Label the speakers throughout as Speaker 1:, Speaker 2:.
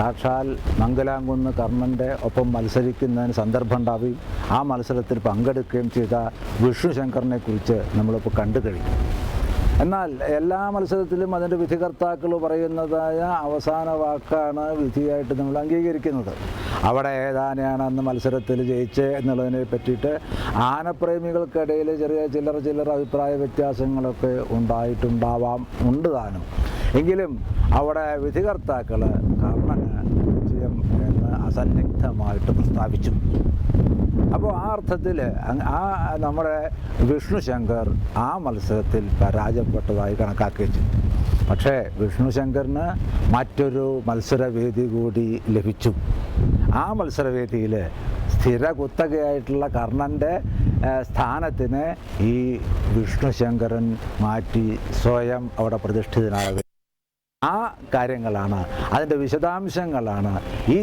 Speaker 1: സാക്ഷാൽ മംഗലാംകുന്ന് കർണൻ്റെ ഒപ്പം മത്സരിക്കുന്നതിന് സന്ദർഭം ഉണ്ടാവുകയും ആ മത്സരത്തിൽ പങ്കെടുക്കുകയും ചെയ്ത വിഷ്ണുശങ്കറിനെ കുറിച്ച് നമ്മളിപ്പോൾ കണ്ടു കഴിഞ്ഞു. എന്നാൽ എല്ലാ മത്സരത്തിലും അതിൻ്റെ വിധികർത്താക്കൾ പറയുന്നതായ അവസാന വാക്കാണ് വിധിയായിട്ട് നമ്മൾ അംഗീകരിക്കുന്നത്. അവിടെ ഏതാനയാണ് അന്ന് മത്സരത്തിൽ ജയിച്ചത് എന്നുള്ളതിനെ പറ്റിയിട്ട് ആനപ്രേമികൾക്കിടയിൽ ചില്ലറ അഭിപ്രായ വ്യത്യാസങ്ങളൊക്കെ ഉണ്ട് താനും. എങ്കിലും അവിടെ വിധികർത്താക്കൾ കർണന് വിജയം എന്ന് അസന്നിഗ്ധമായിട്ട് പ്രസ്താവിച്ചു. അപ്പോൾ ആ അർത്ഥത്തിൽ നമ്മുടെ വിഷ്ണുശങ്കർ ആ മത്സരത്തിൽ പരാജയപ്പെട്ടതായി കണക്കാക്കിച്ചു. പക്ഷേ വിഷ്ണുശങ്കറിന് മറ്റൊരു മത്സരവേദി കൂടി ലഭിച്ചു. ആ മത്സരവേദിയിൽ സ്ഥിര കുത്തകയായിട്ടുള്ള കർണൻ്റെ സ്ഥാനത്തിന് ഈ വിഷ്ണുശങ്കരൻ മാറ്റി സ്വയം അവിടെ പ്രതിഷ്ഠിതനാകുക. ആ കാര്യങ്ങളാണ്, അതിൻ്റെ വിശദാംശങ്ങളാണ് ഈ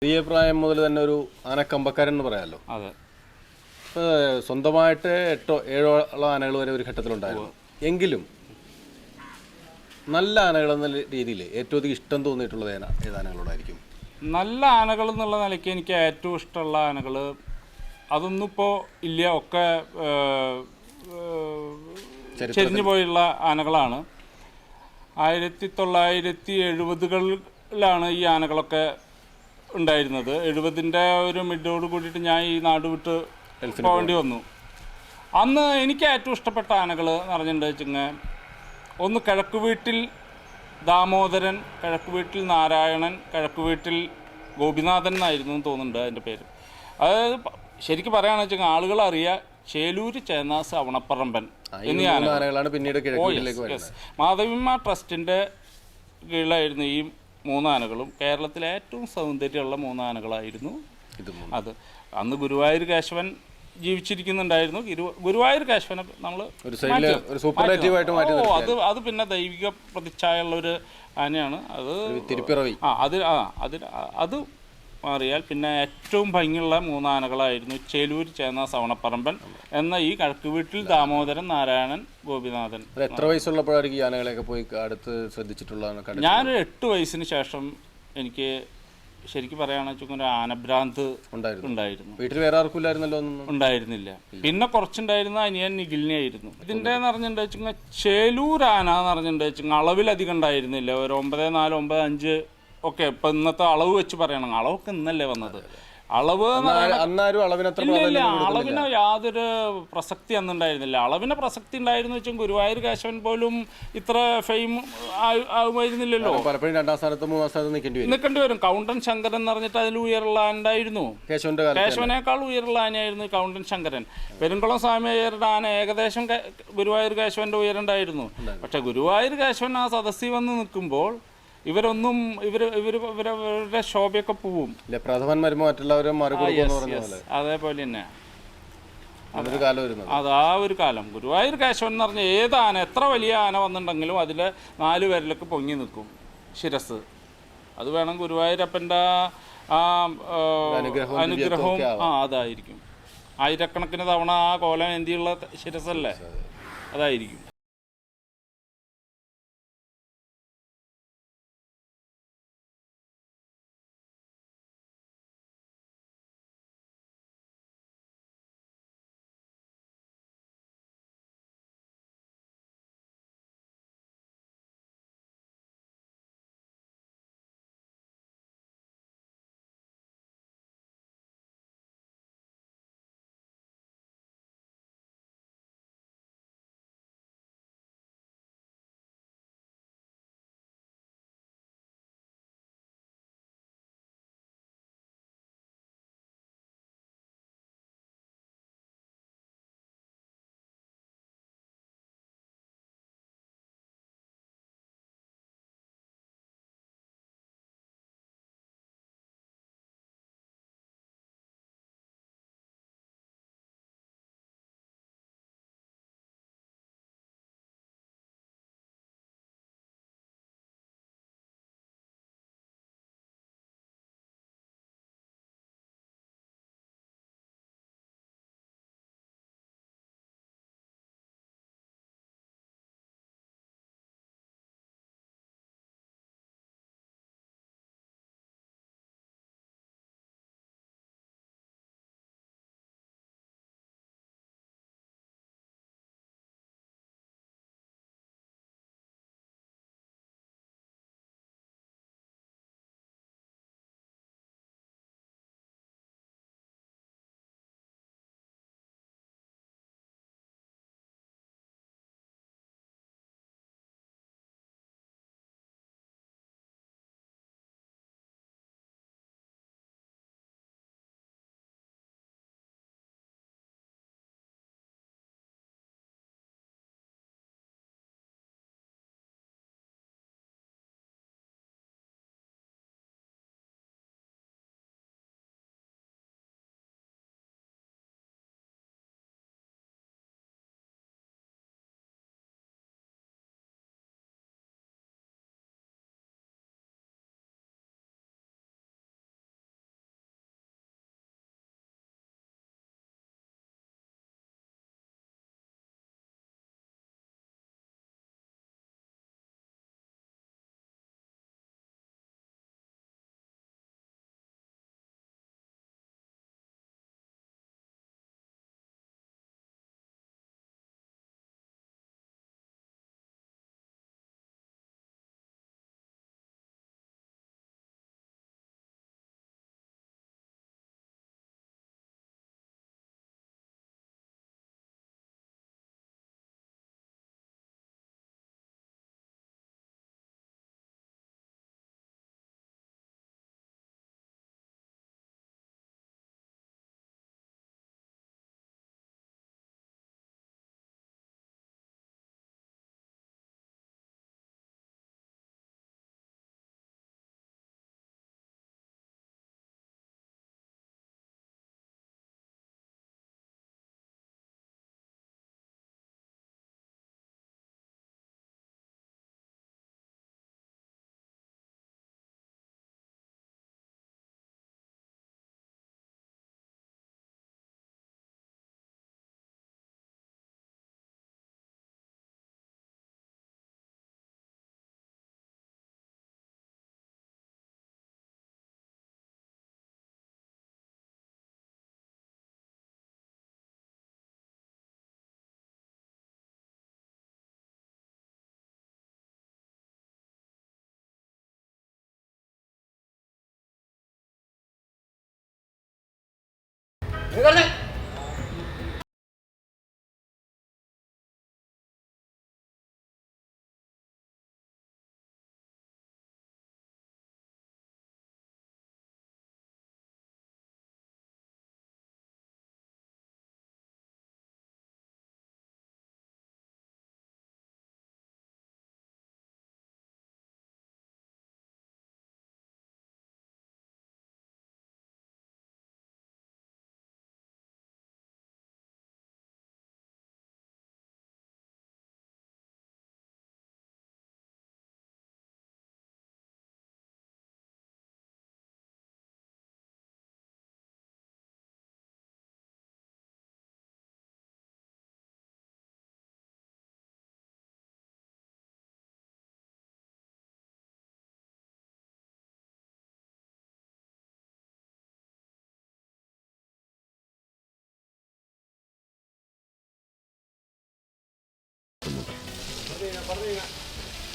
Speaker 2: ചെറിയ പ്രായം മുതൽ തന്നെ ഒരു ആനക്കമ്പക്കാരൻ എന്ന് പറയാമല്ലോ.
Speaker 3: അതെ.
Speaker 2: സ്വന്തമായിട്ട് 8-7 ആനകൾ വരെ ഒരു ഘട്ടത്തിലുണ്ടായിരുന്നു. എങ്കിലും നല്ല ആനകൾ എന്ന രീതിയിൽ ഏറ്റവും അധികം ഇഷ്ടം തോന്നിയിട്ടുള്ളത് ഏതാനകളോടായിരിക്കും?
Speaker 3: നല്ല ആനകൾ എന്നുള്ള നിലയ്ക്ക് എനിക്ക് ഏറ്റവും ഇഷ്ടമുള്ള ആനകൾ അതൊന്നും ഇപ്പോൾ ഇല്ല, ഒക്കെ ചെരിഞ്ഞു പോയുള്ള ആനകളാണ്. 1970കളിലാണ് ഈ ആനകളൊക്കെ ഉണ്ടായിരുന്നത്. 70-ൻ്റെ ഒരു മിഡോട് കൂടിയിട്ട് ഞാൻ ഈ നാട് വിട്ട് പോകേണ്ടി വന്നു. അന്ന് എനിക്ക് ഏറ്റവും ഇഷ്ടപ്പെട്ട ആനകൾ എന്ന് പറഞ്ഞിട്ടുണ്ടെങ്കിൽ ഒന്ന് കിഴക്ക് വീട്ടിൽ ദാമോദരൻ, കിഴക്ക് വീട്ടിൽ നാരായണൻ, കിഴക്ക് വീട്ടിൽ ഗോപിനാഥൻ എന്നായിരുന്നു എന്ന് തോന്നുന്നുണ്ട് അതിൻ്റെ പേര്. അതായത് ശരിക്കും പറയുകയാണെന്ന് വെച്ചാൽ ആളുകൾ അറിയുക ചേലൂര്, ചേന്നാസ്, അവണപ്പറമ്പൻ എന്നീ
Speaker 2: ആനകളാണ് പിന്നീട് കിഴക്കിലേക്ക് വരുന്നത്.
Speaker 3: മാധവിമ്മ ട്രസ്റ്റിൻ്റെ കീഴിലായിരുന്നു ഈ 3 ആനകളും. കേരളത്തിലെ ഏറ്റവും സൗന്ദര്യമുള്ള 3 ആനകളായിരുന്നു അത്. അന്ന് ഗുരുവായൂർ കേശവൻ ജീവിച്ചിരിക്കുന്നുണ്ടായിരുന്നു. ഗുരുവായൂർ കേശവനെ നമ്മൾ അത് പിന്നെ ദൈവിക പ്രതിച്ഛായുള്ള ഒരു ആനയാണ് അത്.
Speaker 2: തിരുപ്പിറവി
Speaker 3: അത് മാറിയാൽ പിന്നെ ഏറ്റവും ഭംഗിയുള്ള 3 ആനകളായിരുന്നു ചേലൂർ, ചേന്നാസ്, അവണപ്പറമ്പൻ എന്ന ഈ കിഴക്ക് വീട്ടിൽ ദാമോദരൻ, നാരായണൻ, ഗോപിനാഥൻ.
Speaker 2: എത്ര വയസ്സുള്ളപ്പോഴായിരിക്കും ഈ ആനകളെയൊക്കെ പോയി അടുത്ത് ശ്രദ്ധിച്ചിട്ടുള്ളതാണ്?
Speaker 3: ഞാനൊരു 8 വയസ്സിന് ശേഷം എനിക്ക് ശരിക്കും പറയുകയാണെന്ന് വെച്ചാൽ ഒരു ആനഭ്രാന്ത് ഉണ്ടായിരുന്നു.
Speaker 2: വീട്ടിൽ വേറെ ആർക്കില്ലായിരുന്നല്ലോ?
Speaker 3: ഉണ്ടായിരുന്നില്ല. പിന്നെ കുറച്ചുണ്ടായിരുന്ന അനിയൻ നിഖിലിനെയായിരുന്നു. ഇതിൻ്റെ എന്ന് പറഞ്ഞിട്ടുണ്ടെന്ന് വെച്ചാൽ ചേലൂർ ആന എന്ന് പറഞ്ഞിട്ടുണ്ടെന്ന് അളവിലധികം ഉണ്ടായിരുന്നില്ല. ഒരു 9.4, 9.5 ഒക്കെ. ഇപ്പം ഇന്നത്തെ അളവ് വെച്ച് പറയണം. അളവൊക്കെ ഇന്നല്ലേ വന്നത്. അളവ് അളവിന് യാതൊരു പ്രസക്തി അന്നുണ്ടായിരുന്നില്ല. അളവിന് പ്രസക്തി ഉണ്ടായിരുന്നു വെച്ചാൽ ഗുരുവായൂർ കേശവൻ പോലും ഇത്ര ഫെയിം ആവുമായിരുന്നില്ലല്ലോ.
Speaker 2: പലപ്പോഴും 2ാം സ്ഥാനത്ത് 3ാം സ്ഥാനത്ത്
Speaker 3: നിൽക്കേണ്ടി വരും. കൗണ്ടൻ ശങ്കരൻ എന്ന് പറഞ്ഞിട്ട് അതിൽ ഉയരുള്ള ആനണ്ടായിരുന്നു. കേശവനേക്കാൾ ഉയരുള്ള ആനയായിരുന്നു കൗണ്ടൻ ശങ്കരൻ. പെരുങ്കുളം സ്വാമിയുടെ ആന ഏകദേശം ഗുരുവായൂർ കേശവന്റെ ഉയരണ്ടായിരുന്നു. പക്ഷെ ഗുരുവായൂർ കേശവൻ ആ സദസ്സിൽ വന്ന് നിൽക്കുമ്പോൾ ഇവരൊന്നും ഇവരുടെ ശോഭയൊക്കെ പോവും. അതേപോലെ തന്നെ അതാ ഒരു കാലം ഗുരുവായൂർ കേശവൻ എന്ന് പറഞ്ഞാൽ ഏത് ആന, എത്ര വലിയ ആന വന്നിട്ടുണ്ടെങ്കിലും അതിൽ 4 പേരിലൊക്കെ പൊങ്ങി നിൽക്കും ശിരസ്. അത് വേണം ഗുരുവായൂരപ്പൻ്റെ ആ അനുഗ്രഹവും അതായിരിക്കും. ആയിരക്കണക്കിന് തവണ ആ കോലം എന്തിയുള്ള ശിരസല്ലേ, അതായിരിക്കും.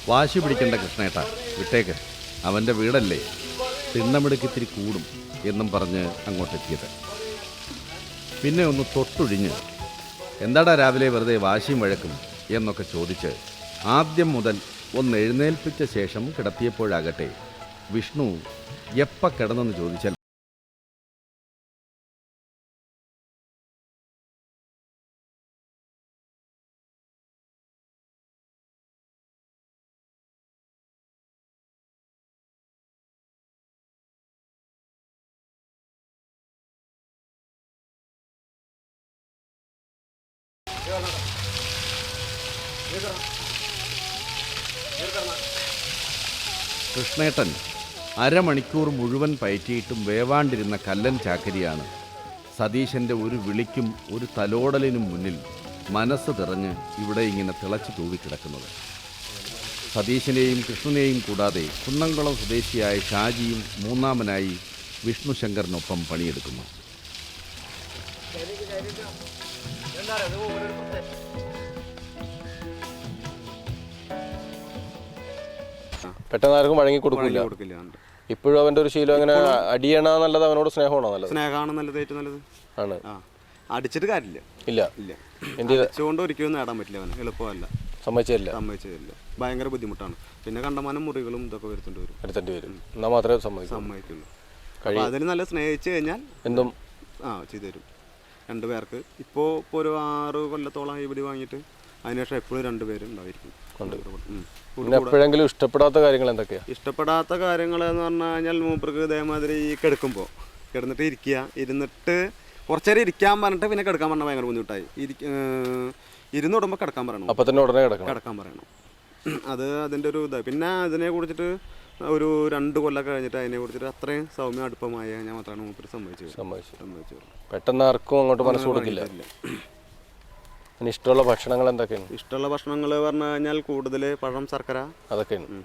Speaker 4: വാശി പിടിക്കേണ്ട കൃഷ്ണേട്ട, വിട്ടേക്ക്, അവൻ്റെ വീടല്ലേ, തിണ്ണമെടുക്കിത്തിരി കൂടും എന്നും പറഞ്ഞ് അങ്ങോട്ടെത്തിയത്. പിന്നെ ഒന്ന് തൊട്ടൊഴിഞ്ഞ് എന്താടാ രാവിലെ വെറുതെ വാശിയും വഴക്കും എന്നൊക്കെ ചോദിച്ച് ആദ്യം മുതൽ ഒന്ന് എഴുന്നേൽപ്പിച്ച ശേഷം കിടത്തിയപ്പോഴാകട്ടെ വിഷ്ണു എപ്പോൾ കിടന്നെന്ന് ചോദിച്ചാൽ കൃഷ്ണേട്ടൻ അരമണിക്കൂർ മുഴുവൻ പയറ്റിയിട്ടും വേവാണ്ടിരുന്ന കല്ലൻ ചാക്കരിയാണ് സതീശൻ്റെ ഒരു വിളിക്കും ഒരു തലോടലിനും മുന്നിൽ മനസ്സ് തിറഞ്ഞ് ഇവിടെ ഇങ്ങനെ തിളച്ചു തൂവിക്കിടക്കുന്നത്. സതീശനെയും കൃഷ്ണനെയും കൂടാതെ കുന്നംകുളം സ്വദേശിയായ ഷാജിയും മൂന്നാമനായി വിഷ്ണു ശങ്കറിനൊപ്പം പണിയെടുക്കുന്നു.
Speaker 2: പെട്ടെന്ന് ആർക്കും വഴങ്ങി കൊടുക്കില്ല. ഇപ്പോഴും അവന്റെ ഒരു ശീലം അങ്ങനെ അടിയണ നല്ലത്, അവനോട് സ്നേഹമാണോ നല്ലത്?
Speaker 5: സ്നേഹമാണ് നല്ലത്, ഏറ്റവും നല്ലത്
Speaker 2: ആണ്.
Speaker 5: അടിച്ചിട്ട് കാര്യമില്ല.
Speaker 2: ഇല്ല
Speaker 5: ഇല്ല,
Speaker 2: എന്ത്
Speaker 5: അടിച്ചുകൊണ്ട് ഒരിക്കലും നേടാൻ പറ്റില്ല. അവന് എളുപ്പമല്ല, സമ്മതിച്ചില്ല. ഭയങ്കര ബുദ്ധിമുട്ടാണ്. പിന്നെ കണ്ടമാനം മുറികളും ഇതൊക്കെ വരുത്തേണ്ടി വരും.
Speaker 2: എന്നാൽ മാത്രമേ
Speaker 5: സമ്മതിക്കുള്ളൂ. അപ്പോൾ അതിൽ നല്ല സ്നേഹിച്ചു കഴിഞ്ഞാൽ എന്തും ചെയ്തു തരും. രണ്ടുപേർക്ക് ഇപ്പോൾ ഒരു 6 കൊല്ലത്തോളം ഇവിടെ വാങ്ങിയിട്ട് അതിനുശേഷം എപ്പോഴും 2 പേര് ഉണ്ടായിരിക്കും.
Speaker 2: എപ്പോഴെങ്കിലും ഇഷ്ടപ്പെടാത്ത കാര്യങ്ങൾ എന്തൊക്കെയാ?
Speaker 5: ഇഷ്ടപ്പെടാത്ത കാര്യങ്ങൾ എന്ന് പറഞ്ഞു കഴിഞ്ഞാൽ മൂപ്പർക്ക് ഇതേമാതിരി കിടക്കുമ്പോൾ കിടന്നിട്ട് ഇരുന്നിട്ട് കുറച്ചേരം ഇരിക്കാൻ പറഞ്ഞിട്ട് പിന്നെ കിടക്കാൻ പറഞ്ഞാൽ ഭയങ്കര ബുദ്ധിമുട്ടായി. ഇരുന്നിടുമ്പോൾ കിടക്കാൻ പറയണം.
Speaker 2: അപ്പം തന്നെ ഉടനെ
Speaker 5: കിടക്കാൻ പറയണം. അത് അതിൻ്റെ ഒരു ഇതാണ്. പിന്നെ അതിനെ കുറിച്ചിട്ട് ഒരു 2 കൊല്ലം കഴിഞ്ഞിട്ട് അതിനെ കുറിച്ചിട്ട് അത്രയും സൗമ്യം അടുപ്പമായ ഞാൻ മാത്രമാണ് മൂപ്പര് സമ്മതിച്ചു.
Speaker 2: പെട്ടെന്ന് ആർക്കും അങ്ങോട്ട് മനസ്സ് കൊടുക്കില്ല. ഇഷ്ടമുള്ള ഭക്ഷണങ്ങൾ എന്തൊക്കെയാണ്?
Speaker 5: ഇഷ്ടമുള്ള ഭക്ഷണങ്ങൾ പറഞ്ഞു കഴിഞ്ഞാൽ കൂടുതൽ പഴം, ശർക്കര,
Speaker 2: അതൊക്കെയാണ്.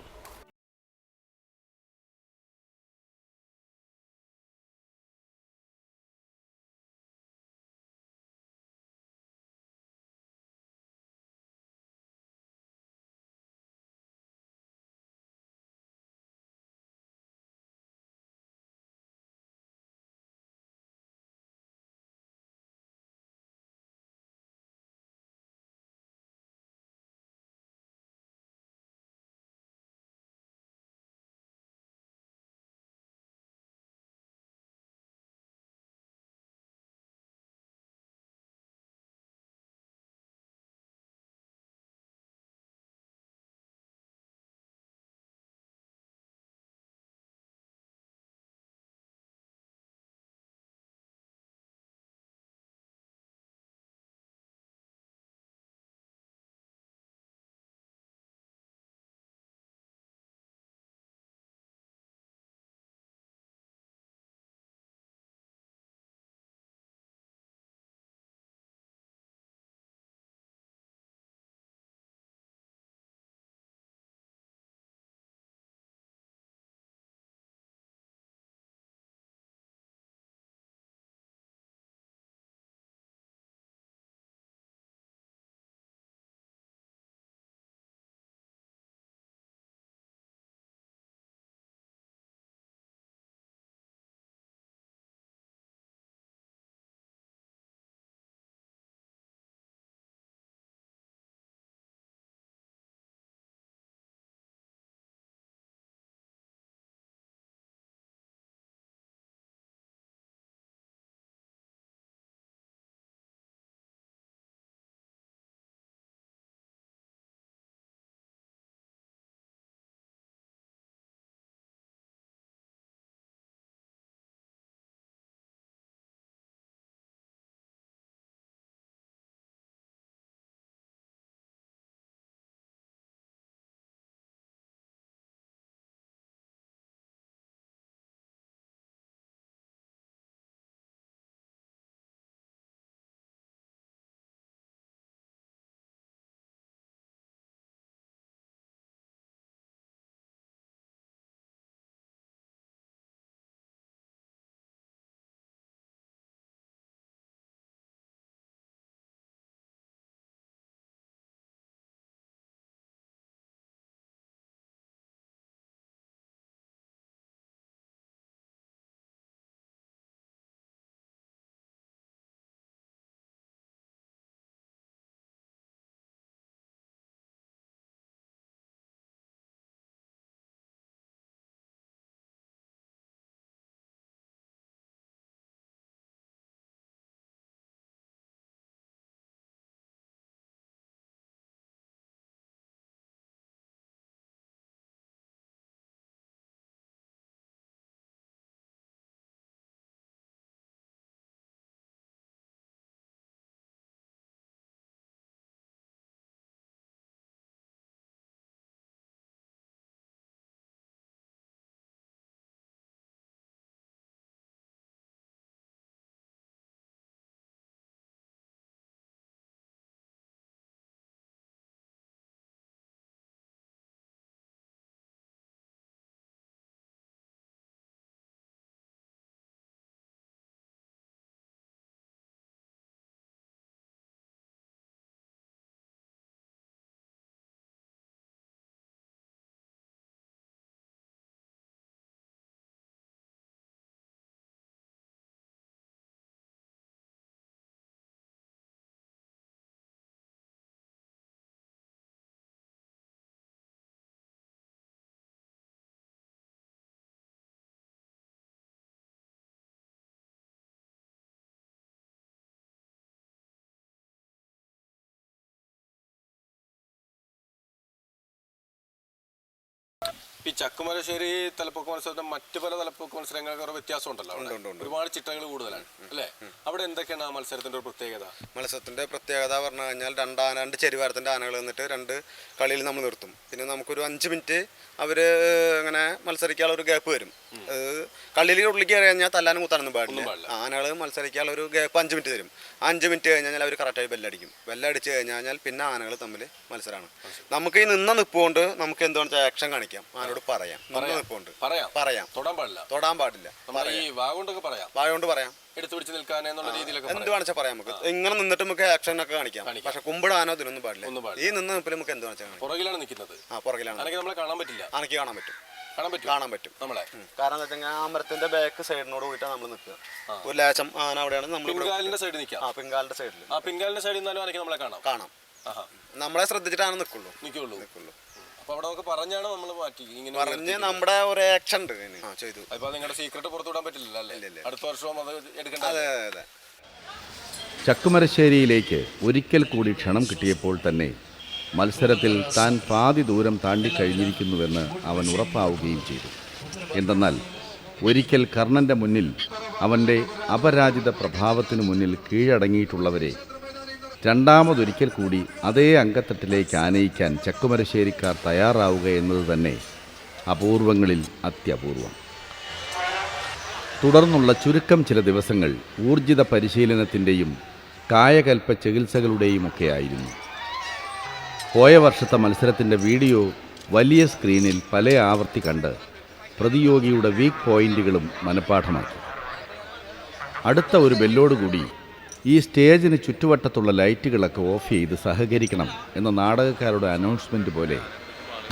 Speaker 2: ഈ ചക്കുമരശ്ശേരി തലപ്പൊക്ക മത്സരത്തിന് മറ്റു പല തലപ്പൊക്ക മത്സരങ്ങൾക്ക് ഒരു വ്യത്യാസം ഉണ്ടല്ലോ. ഒരുപാട് ചിട്ടകൾ കൂടുതലാണ് അല്ലേ? അവിടെ എന്തൊക്കെയാണ് ആ മത്സരത്തിന്റെ ഒരു പ്രത്യേകത?
Speaker 5: മത്സരത്തിന്റെ പ്രത്യേകത പറഞ്ഞു കഴിഞ്ഞാൽ രണ്ട് ചെരുവാരത്തിന്റെ ആനകൾ വന്നിട്ട് 2 കളിയിൽ നമ്മൾ നിർത്തും. പിന്നെ നമുക്കൊരു 5 മിനിറ്റ് അവര് അങ്ങനെ മത്സരിക്കാനുള്ള ഒരു ഗ്യാപ്പ് വരും. കളിയിൽ ഉള്ളിലേക്ക് കഴിഞ്ഞാൽ തല്ലാനും കുത്താനൊന്നും പാടില്ല. ആനകൾ മത്സരിക്കാനുള്ള ഒരു ഗ്യാപ്പ് 5 മിനിറ്റ് തരും. 5 മിനിറ്റ് കഴിഞ്ഞാൽ അവർ കറക്റ്റായി ബെല്ലടിക്കും. ബെല്ലടിച്ച് കഴിഞ്ഞാൽ പിന്നെ ആനകൾ തമ്മിൽ മത്സരമാണ്. നമുക്ക് ഈ നിൽപ്പുകൊണ്ട് നമുക്ക് എന്താണെന്ന് വെച്ചാൽ ആക്ഷൻ കാണിക്കാം, ആനോട് പറയാം. പറയാം, തൊടാൻ പാടില്ല.
Speaker 2: ഈ വാഗോണ്ടൊക്കെ പറയാം,
Speaker 5: വാഗോണ്ട് പറയാം,
Speaker 2: എടുത്തു പിടിച്ച് നിൽക്കാൻ എന്നുള്ള രീതിയിലൊക്കെ
Speaker 5: എന്ത് കാണിച്ചാൽ പറയാം. നമുക്ക് ഇങ്ങനെ നിന്നിട്ട് നമുക്ക് ആക്ഷൻ ഒക്കെ കാണിക്കാം. പക്ഷെ കുമ്പിടാനോ ഇതിനൊന്നും പാടില്ല. ഈ നിന്ന് നിൽപ്പിൽ നമുക്ക് എന്ത് കാണിച്ചാൽ
Speaker 2: പുറകിലാണ് നിൽക്കുന്നത്.
Speaker 5: പുറകിലാണ്
Speaker 2: നമ്മളെ കാണാൻ പറ്റില്ല.
Speaker 5: ആനയ്ക്ക് കാണാൻ പറ്റും നമ്മളെ. കാരണം എന്താ വെച്ചാൽ ആ മരത്തിന്റെ ബാക്ക് സൈഡിനോട് പോയിട്ടാണ് നമ്മൾ നിൽക്കുക. ഒരു ലേശം ആന അവിടെയാണ് നമ്മൾ
Speaker 2: പിൻകാലിന്റെ സൈഡിൽ നിൽക്കാം.
Speaker 5: പിൻകാലിന്റെ സൈഡിൽ
Speaker 2: പിൻകാലിന്റെ സൈഡിൽ നിന്നാലും ആനയ്ക്ക് നമ്മളെ കാണാം.
Speaker 5: നമ്മളെ ശ്രദ്ധിച്ചിട്ടാണ് നിൽക്കുള്ളൂ.
Speaker 2: അപ്പൊ അവിടെ നമുക്ക് പറഞ്ഞാണ് നമ്മൾ മാറ്റി ഇങ്ങനെ
Speaker 5: പറഞ്ഞ് നമ്മുടെ ഒരു ആക്ഷൻ ഉണ്ട് ചെയ്തു.
Speaker 2: അപ്പൊ നിങ്ങളുടെ സീക്രട്ട് പുറത്തുവിടാൻ പറ്റില്ല അല്ലേ? അടുത്ത വർഷവും അത് എടുക്കണ്ട.
Speaker 5: അതെ.
Speaker 4: ചക്കുമരശ്ശേരിയിലേക്ക് ഒരിക്കൽ കൂടി ക്ഷണം കിട്ടിയപ്പോൾ തന്നെ മത്സരത്തിൽ താൻ പാതി ദൂരം താണ്ടിക്കഴിഞ്ഞിരിക്കുന്നുവെന്ന് അവൻ ഉറപ്പാവുകയും ചെയ്തു. എന്തെന്നാൽ ഒരിക്കൽ കർണൻ്റെ മുന്നിൽ അവൻ്റെ അപരാജിത പ്രഭാവത്തിനു മുന്നിൽ കീഴടങ്ങിയിട്ടുള്ളവരെ രണ്ടാമതൊരിക്കൽ കൂടി അതേ അങ്കത്തട്ടിലേക്ക് ആനയിക്കാൻ ചക്കുമരശ്ശേരിക്കാർ തയ്യാറാവുക എന്നത് തന്നെ അപൂർവങ്ങളിൽ അത്യപൂർവം. തുടർന്നുള്ള ചുരുക്കം ചില ദിവസങ്ങൾ ഊർജിത പരിശീലനത്തിൻ്റെയും കായകൽപ്പ ചികിത്സകളുടെയുമൊക്കെ ആയിരുന്നു. പോയ വർഷത്തെ മത്സരത്തിൻ്റെ വീഡിയോ വലിയ സ്ക്രീനിൽ പല ആവർത്തി കണ്ട് പ്രതിയോഗിയുടെ വീക്ക് പോയിന്റുകളും മനഃപ്പാഠമാക്കി. അടുത്ത ഒരു ബെല്ലോടുകൂടി ഈ സ്റ്റേജിന് ചുറ്റുവട്ടത്തുള്ള ലൈറ്റുകളൊക്കെ ഓഫ് ചെയ്ത് സഹകരിക്കണം എന്ന നാടകക്കാരുടെ അനൗൺസ്മെൻറ്റ് പോലെ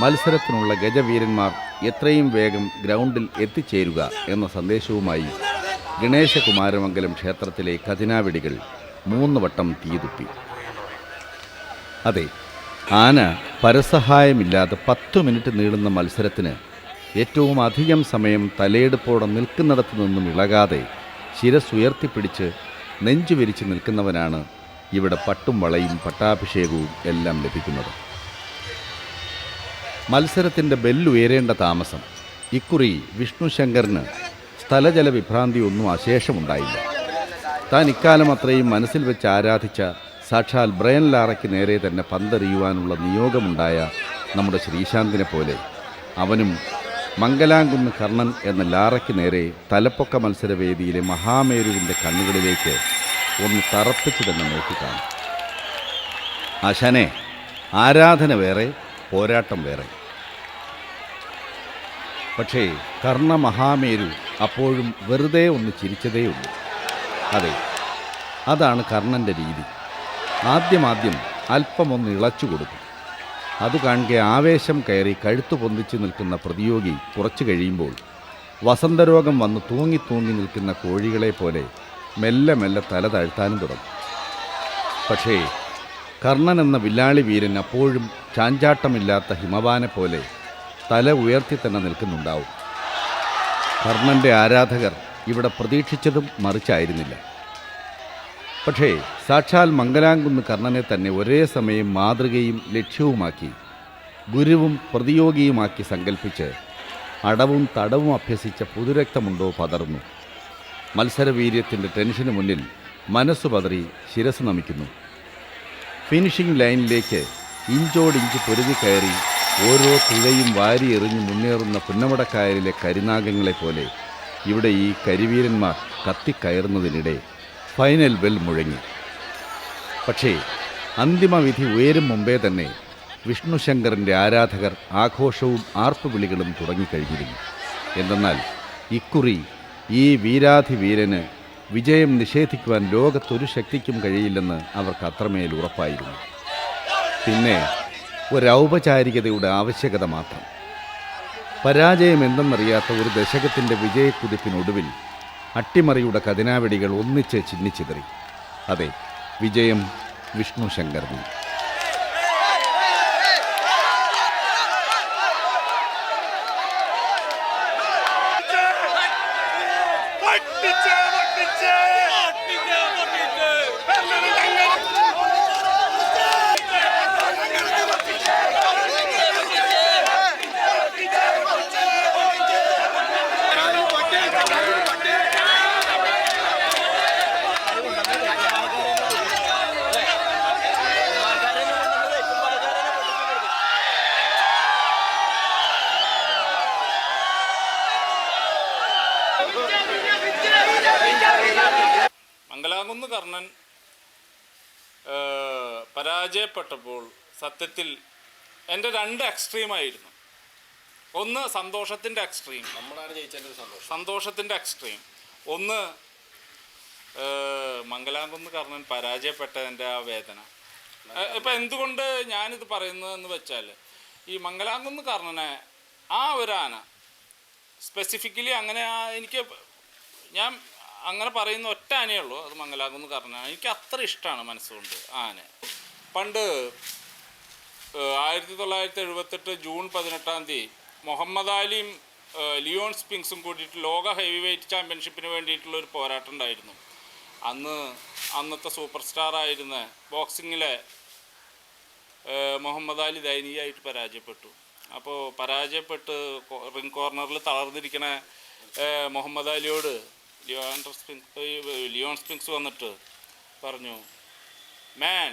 Speaker 4: മത്സരത്തിനുള്ള ഗജവീരന്മാർ എത്രയും വേഗം ഗ്രൗണ്ടിൽ എത്തിച്ചേരുക എന്ന സന്ദേശവുമായി ഗണേശകുമാരമംഗലം ക്ഷേത്രത്തിലെ ഖതിനാവെടികൾ 3 വട്ടം തീതുപ്പി. അതെ, ആന പരസഹായമില്ലാതെ 10 മിനിറ്റ് നീളുന്ന മത്സരത്തിന് ഏറ്റവും അധികം സമയം തലയെടുപ്പോടെ നിൽക്കുന്നിടത്തു നിന്നും ഇളകാതെ ശിരസ്സുയർത്തിപ്പിടിച്ച് നെഞ്ചു വിരിച്ച് നിൽക്കുന്നവനാണ് ഇവിടെ പട്ടും വളയും പട്ടാഭിഷേകവും എല്ലാം ലഭിക്കുന്നത്. മത്സരത്തിൻ്റെ ബെല്ലുയരേണ്ട താമസം ഇക്കുറി വിഷ്ണുശങ്കറിന് സ്ഥലജല വിഭ്രാന്തിയൊന്നും അശേഷമുണ്ടായില്ല. താൻ ഇക്കാലം അത്രയും മനസ്സിൽ വെച്ച് ആരാധിച്ച സാക്ഷാൽ ബ്രയൻ ലാറയ്ക്ക് നേരെ തന്നെ പന്തെറിയുവാനുള്ള നിയോഗമുണ്ടായ നമ്മുടെ ശ്രീശാന്തിനെ പോലെ അവനും മംഗലാംകുന്ന് കർണൻ എന്ന ലാറയ്ക്ക് നേരെ തലപ്പൊക്ക മത്സരവേദിയിലെ മഹാമേരുവിൻ്റെ കണ്ണുകളിലേക്ക് ഒന്ന് തറപ്പിച്ച് തന്നെ നോക്കിക്കാണും. ആശാനെ, ആരാധന വേറെ, പോരാട്ടം വേറെ. പക്ഷേ കർണ മഹാമേരു അപ്പോഴും വെറുതെ ഒന്ന് ചിരിച്ചതേയുള്ളൂ. അതെ, അതാണ് കർണൻ്റെ രീതി. ആദ്യം അല്പമൊന്ന് ഇളച്ചു കൊടുക്കും. അത് കാണുക ആവേശം കയറി കഴുത്തു പൊന്തിച്ച് നിൽക്കുന്ന പ്രതിയോഗി കുറച്ചു കഴിയുമ്പോൾ വസന്തരോഗം വന്ന് തൂങ്ങി നിൽക്കുന്ന കോഴികളെ പോലെ മെല്ലെ മെല്ലെ തല താഴ്ത്താനും തുടങ്ങും. പക്ഷേ കർണൻ എന്ന വില്ലാളി വീരൻ അപ്പോഴും ചാഞ്ചാട്ടമില്ലാത്ത ഹിമവാനെ പോലെ തല ഉയർത്തി തന്നെ നിൽക്കുന്നുണ്ടാവും. കർണൻ്റെ ആരാധകർ ഇവിടെ പ്രതീക്ഷിച്ചതും മറിച്ചായിരുന്നില്ല. പക്ഷേ സാക്ഷാൽ മംഗലാംകുന്ന് കർണനെ തന്നെ ഒരേ സമയം മാതൃകയും ലക്ഷ്യവുമാക്കി ഗുരുവും പ്രതിയോഗിയുമാക്കി സങ്കല്പിച്ച് അടവും തടവും അഭ്യസിച്ച പുതുരക്തമുണ്ടോ പതർന്നു. മത്സരവീര്യത്തിൻ്റെ ടെൻഷന് മുന്നിൽ മനസ്സു പതറി ശിരസ് നമിക്കുന്നു. ഫിനിഷിംഗ് ലൈനിലേക്ക് ഇഞ്ചോടിഞ്ച് പൊരുതി കയറി ഓരോ തുഴയും വാരി എറിഞ്ഞ് മുന്നേറുന്ന പുന്നമടക്കായലിലെ കരിനാഗങ്ങളെപ്പോലെ ഇവിടെ ഈ കരിവീരന്മാർ കത്തിക്കയറുന്നതിനിടെ ഫൈനൽ ബെൽ മുഴങ്ങി. പക്ഷേ അന്തിമവിധി ഉയരും മുമ്പേ തന്നെ വിഷ്ണുശങ്കറിൻ്റെ ആരാധകർ ആഘോഷവും ആർപ്പുവിളികളും തുടങ്ങിക്കഴിഞ്ഞിരുന്നു. എന്തെന്നാൽ ഇക്കുറി ഈ വീരാധിവീരന് വിജയം നിഷേധിക്കുവാൻ ലോകത്തൊരു ശക്തിക്കും കഴിയില്ലെന്ന് അവർക്ക് അത്രമേൽ ഉറപ്പായിരുന്നു. പിന്നെ ഒരൗപചാരികതയുടെ ആവശ്യകത മാത്രം. പരാജയം എന്തെന്നറിയാത്ത ഒരു ദശകത്തിൻ്റെ വിജയക്കുതിപ്പിനൊടുവിൽ അട്ടിമറിയുടെ ഖതിനാവെടികൾ ഒന്നിച്ച് ചിന്നിച്ചിതറി. അതെ, വിജയം വിഷ്ണുശങ്കറിന്.
Speaker 3: മംഗലാംകുന്ന് കർണൻ പരാജയപ്പെട്ടപ്പോൾ സത്യത്തിൽ എൻ്റെ 2 എക്സ്ട്രീമായിരുന്നു. ഒന്ന് സന്തോഷത്തിൻ്റെ എക്സ്ട്രീം,
Speaker 2: നമ്മളാണ് ജയിച്ചതിൻ്റെ സന്തോഷം.
Speaker 3: സന്തോഷത്തിൻ്റെ എക്സ്ട്രീം. ഒന്ന് മംഗലാംകുന്ന് കർണൻ പരാജയപ്പെട്ടതിൻ്റെ ആ വേദന. ഇപ്പം എന്തുകൊണ്ട് ഞാനിത് പറയുന്നതെന്ന് വെച്ചാൽ, ഈ മംഗലാംകുന്ന് കർണനെ ആ ഒരു ആന സ്പെസിഫിക്കലി അങ്ങനെ ഞാൻ അങ്ങനെ പറയുന്ന ഒറ്റ ആനയേ ഉള്ളൂ, അത് മംഗലാംകുന്ന് കർണനാണ്. എനിക്ക് അത്ര ഇഷ്ടമാണ് മനസ്സുകൊണ്ട് ആന. പണ്ട് 1978 ജൂൺ 18 മുഹമ്മദ് അലിയും ലിയോൺ സ്പിങ്സും കൂടിയിട്ട് ലോക ഹെവി വെയ്റ്റ് ചാമ്പ്യൻഷിപ്പിന് വേണ്ടിയിട്ടുള്ള ഒരു പോരാട്ടം ഉണ്ടായിരുന്നു. അന്നത്തെ സൂപ്പർ സ്റ്റാർ ആയിരുന്ന ബോക്സിങ്ങിലെ മുഹമ്മദ് അലി ദയനീയമായിട്ട് പരാജയപ്പെട്ടു. അപ്പോൾ പരാജയപ്പെട്ട് റിംഗ് കോർണറിൽ തളർന്നിരിക്കണ മുഹമ്മദ് അലിയോട് ലിയോൺ സ്പിങ്സ് വന്നിട്ട് പറഞ്ഞു, man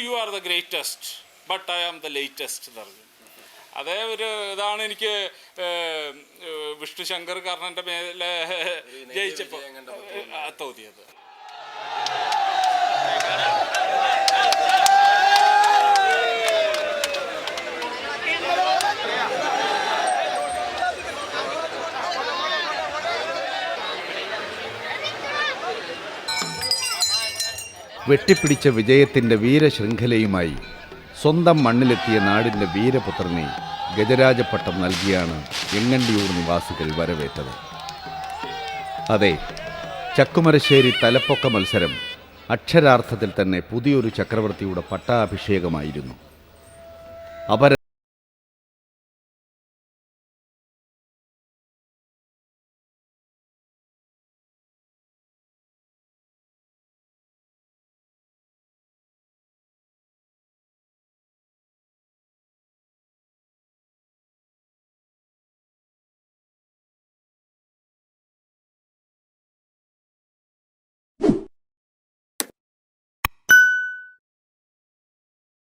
Speaker 3: you are the greatest but I am the latest എന്ന് പറഞ്ഞു. അതേ ഒരു ഇതാണ് എനിക്ക് വിഷ്ണു ശങ്കർ കർണൻ്റെ മേലെ ജയിച്ചപ്പോൾ തോന്നിയത്.
Speaker 4: വെട്ടിപ്പിടിച്ച വിജയത്തിൻ്റെ വീരശൃംഖലയുമായി സ്വന്തം മണ്ണിലെത്തിയ നാടിൻ്റെ വീരപുത്രനെ ഗജരാജപട്ടം നൽകിയാണ് എങ്ങണ്ടിയൂർ നിവാസികൾ വരവേറ്റത്. അതെ, ചക്കുമരശ്ശേരി തലപ്പൊക്ക മത്സരം അക്ഷരാർത്ഥത്തിൽ തന്നെ പുതിയൊരു ചക്രവർത്തിയുടെ പട്ടാഭിഷേകമായിരുന്നു.